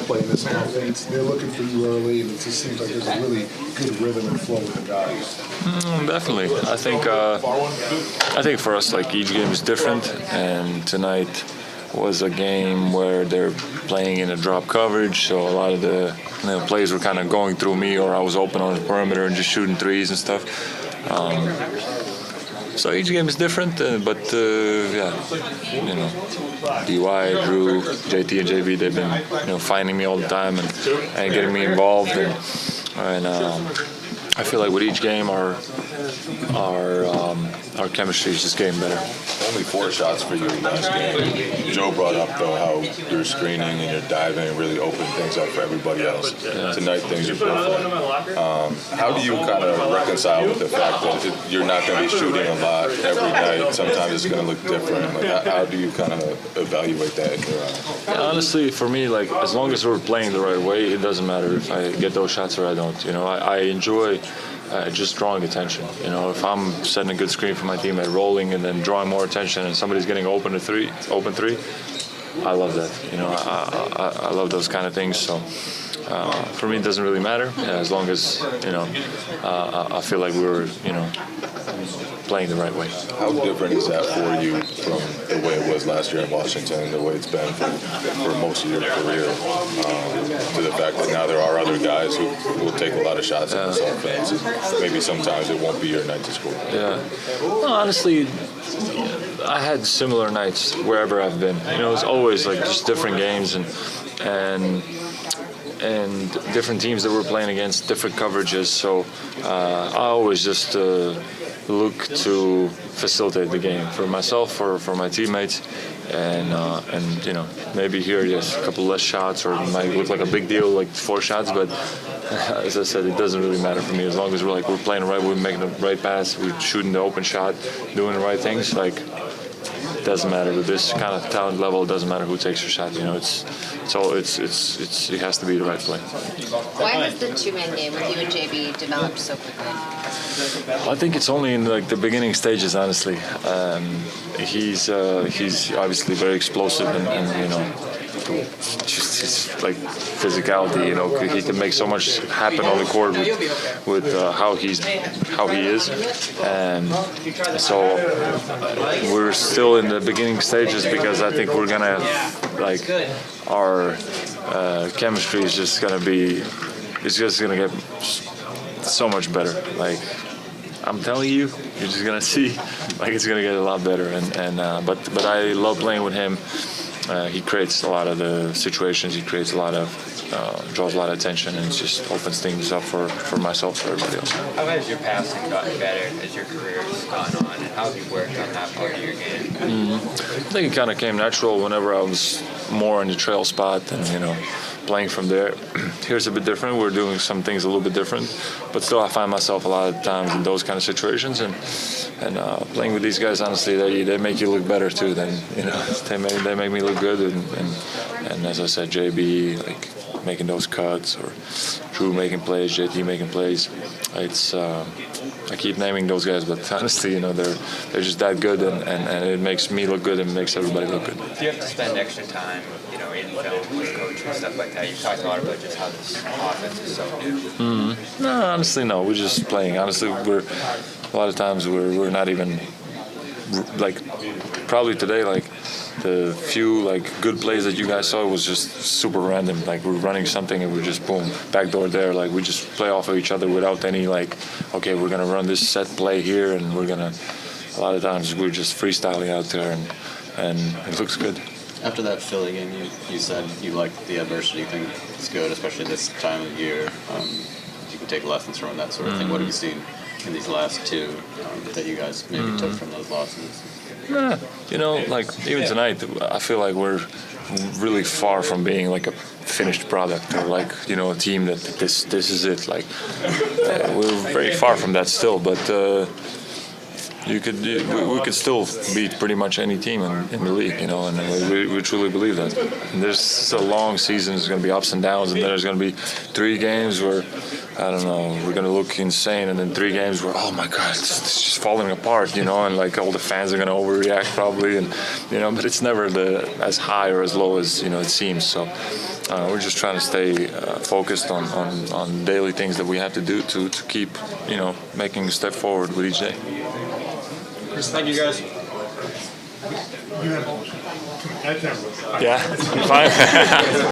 playing this offense. They're looking for you early, and it just seems like there's a really good rhythm and flow with the guys. Definitely. I think for us, like, each game is different, and tonight was a game where they're playing in a drop coverage, so a lot of the plays were kind of going through me, or I was open on the perimeter and just shooting threes and stuff. So each game is different, but DY, Drew, JT, and JB, they've been finding me all the time and getting me involved, and I feel like with each game our chemistry is just getting better. Only 4 shots for you last game. Joe brought up, though, how you're screening and you're diving and really opening things up for everybody else. Yeah. Tonight, things are different. How do you kind of reconcile with the fact that you're not going to be shooting a lot every night? Sometimes it's going to look different. Like, how do you kind of evaluate that in your eyes? Yeah, honestly, for me, like, as long as we're playing the right way, it doesn't matter if I get those shots or I don't. I enjoy just drawing attention. If I'm setting a good screen for my teammate, rolling, and then drawing more attention, and somebody's getting open three, I love that. I love those kind of things. So for me, it doesn't really matter as long as I feel like we're playing the right way. How different is that for you from the way it was last year in Washington and the way it's been for most of your career, to the fact that now there are other guys who will take a lot of shots in this offense, and maybe sometimes it won't be your night to score? Yeah. Well, honestly, I had similar nights wherever I've been. It's always like just different games and different teams that we're playing against, different coverages. So I always just look to facilitate the game for myself, for my teammates, and maybe here there's a couple less shots, or it might look like a big deal, like 4 shots, but as I said, it doesn't really matter for me as long as we're playing the right way, we're making the right pass, we're shooting the open shot, doing the right things. Like, it doesn't matter with this kind of talent level. It doesn't matter who takes your shot. It has to be the right play. Why has the 2-man game with you and JB developed so quickly? I think it's only in the beginning stages, honestly. He's obviously very explosive and just his physicality. He can make so much happen on the court with how he is, and so we're still in the beginning stages because I think we're gonna our chemistry is just gonna get so much better. Like, I'm telling you, you're just gonna see, it's gonna get a lot better. But I love playing with him. He creates a lot of the situations. He creates a lot of, draws a lot of attention, and just opens things up for myself, for everybody else. How has your passing gotten better as your career has gone on, and how have you worked on that part of your game? I think it kind of came natural whenever I was more in the trail spot, and playing from there. Here's a bit different. We're doing some things a little bit different, but still I find myself a lot of times in those kind of situations, and playing with these guys, honestly, they make you look better too. They make me look good, and as I said, JB making those cuts, or Drew making plays, JT making plays. It's I keep naming those guys, but honestly, they're just that good, and it makes me look good and makes everybody look good. Do you have to spend extra time, in film with coach and stuff like that? You talked a lot about just how this offense is so new. No, honestly, no. We're just playing. Honestly, a lot of times we're not even probably today, the few good plays that you guys saw was just super random. We're running something and we're just boom, backdoor there. We just play off of each other without any okay, we're gonna run this set play here, and a lot of times we're just freestyling out there, and it looks good. After that Philly game, you said you liked the adversity. You think it's good, especially this time of year. You can take lessons from that sort of thing. What have you seen in these last 2 that you guys maybe took from those losses? Yeah, even tonight, I feel like we're really far from being a finished product, or a team that this is it. We're very far from that still, but we could still beat pretty much any team in the league, and we truly believe that. And there's a long season. There's going to be ups and downs, and then there's going to be 3 games where, I don't know, we're going to look insane, and then 3 games where, oh my God, it's just falling apart, and all the fans are going to overreact probably, and but it's never as high or as low as it seems. So we're just trying to stay focused on daily things that we have to do to keep, making a step forward with each day. Thank you, guys. Yeah, fine.